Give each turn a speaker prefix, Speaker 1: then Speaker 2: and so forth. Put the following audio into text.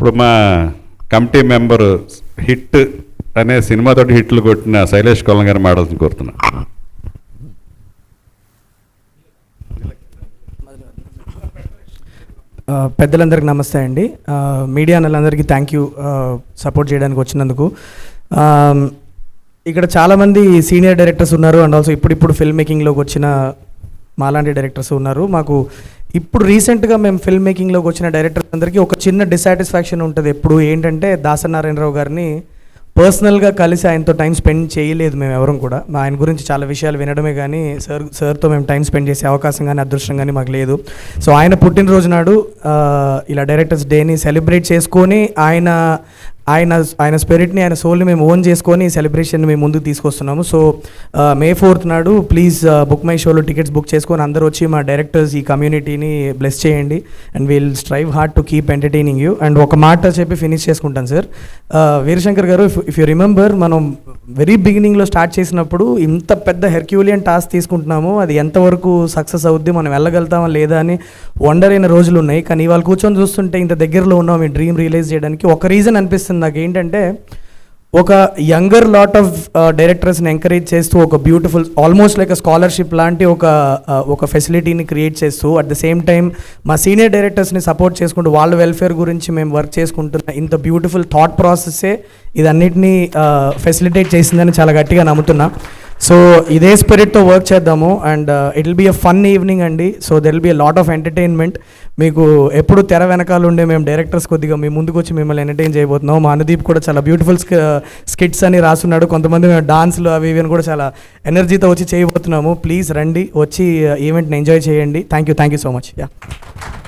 Speaker 1: ఇప్పుడు మా committee member hit అనే సినిమాతోటి హిట్లు కొట్టిన శైలేష్ కొల్లం గారిని మాట్లాడుతూ కోరుతున్నా.
Speaker 2: పెద్దలందరికీ నమస్తే అండి. మీడియా అన్నలందరికీ థ్యాంక్ యూ సపోర్ట్ చేయడానికి వచ్చినందుకు. ఇక్కడ చాలామంది సీనియర్ డైరెక్టర్స్ ఉన్నారు అండ్ ఆల్సో ఇప్పుడు ఫిల్మ్ మేకింగ్లోకి వచ్చిన మాలాంటి డైరెక్టర్స్ ఉన్నారు. మాకు ఇప్పుడు రీసెంట్గా మేము ఫిల్మ్ మేకింగ్లోకి వచ్చిన డైరెక్టర్స్ అందరికీ ఒక చిన్న డిసాటిస్ఫాక్షన్ ఉంటుంది. ఎప్పుడు ఏంటంటే దాసనారాయణరావు గారిని పర్సనల్గా కలిసి ఆయనతో టైం స్పెండ్ చేయలేదు మేము ఎవరం కూడా. ఆయన గురించి చాలా విషయాలు వినడమే కానీ సార్తో మేము టైం స్పెండ్ చేసే అవకాశం కానీ అదృష్టం కానీ మాకు లేదు. సో ఆయన పుట్టినరోజు నాడు ఇలా డైరెక్టర్స్ డేని సెలబ్రేట్ చేసుకొని ఆయన స్పిరిట్ని ఆయన సోల్ని మేము ఓన్ చేసుకొని సెలబ్రేషన్ మేము ముందుకు తీసుకొస్తున్నాము. సో May 4th నాడు ప్లీజ్ బుక్ మై షోలో టికెట్స్ బుక్ చేసుకొని అందరూ వచ్చి మా డైరెక్టర్స్ ఈ కమ్యూనిటీని బ్లెస్ చేయండి and will strive hard to keep entertaining you. And ఒక మాట చెప్పి ఫినిష్ చేసుకుంటాను సార్. వీరశంకర్ గారు, ఇఫ్ యూ రిమెంబర్, మనం వెరీ బిగినింగ్లో స్టార్ట్ చేసినప్పుడు ఇంత పెద్ద హెర్క్యూలియన్ టాస్క్ తీసుకుంటున్నాము, అది ఎంతవరకు సక్సెస్ అవుద్ది, మనం వెళ్ళగలుగుతామా లేదా అని వండర్ అయిన రోజులు ఉన్నాయి. కానీ ఇవాళ కూర్చొని చూస్తుంటే ఇంత దగ్గరలో ఉన్నాం ఈ డ్రీమ్ రియలైజ్ చేయడానికి. ఒక రీజన్ అనిపిస్తుంది నాకు ఏంటంటే, ఒక యంగర్ లాట్ ఆఫ్ డైరెక్టర్స్ని ఎంకరేజ్ చేస్తూ ఒక బ్యూటిఫుల్ ఆల్మోస్ట్ లైక్ స్కాలర్షిప్ లాంటి ఒక ఫెసిలిటీని క్రియేట్ చేస్తూ అట్ ద సేమ్ టైం మా సీనియర్ డైరెక్టర్స్ని సపోర్ట్ చేసుకుంటూ వాళ్ళ వెల్ఫేర్ గురించి మేము వర్క్ చేసుకుంటున్న ఇంత బ్యూటిఫుల్ థాట్ ప్రాసెస్సే ఇదన్నిటినీ ఫెసిలిటేట్ చేసిందని చాలా గట్టిగా నమ్ముతున్నా. సో ఇదే స్పిరిట్తో వర్క్ చేద్దాము and it will be a fun evening అండి. So there will be a lot of entertainment. మీకు ఎప్పుడు తెర వెనకాల ఉండే మేము డైరెక్టర్స్ కొద్దిగా మీ ముందుకు వచ్చి మిమ్మల్ని ఎంటర్టైన్ చేయబోతున్నాం. మా అనుదీప్ కూడా చాలా బ్యూటిఫుల్ స్కిట్స్ అని రాస్తున్నాడు. కొంతమంది మేము డాన్స్లు అవి ఇవి కూడా చాలా ఎనర్జీతో వచ్చి చేయబోతున్నాము. ప్లీజ్ రండి, వచ్చి ఈవెంట్ని ఎంజాయ్ చేయండి. Thank you so much. Yeah.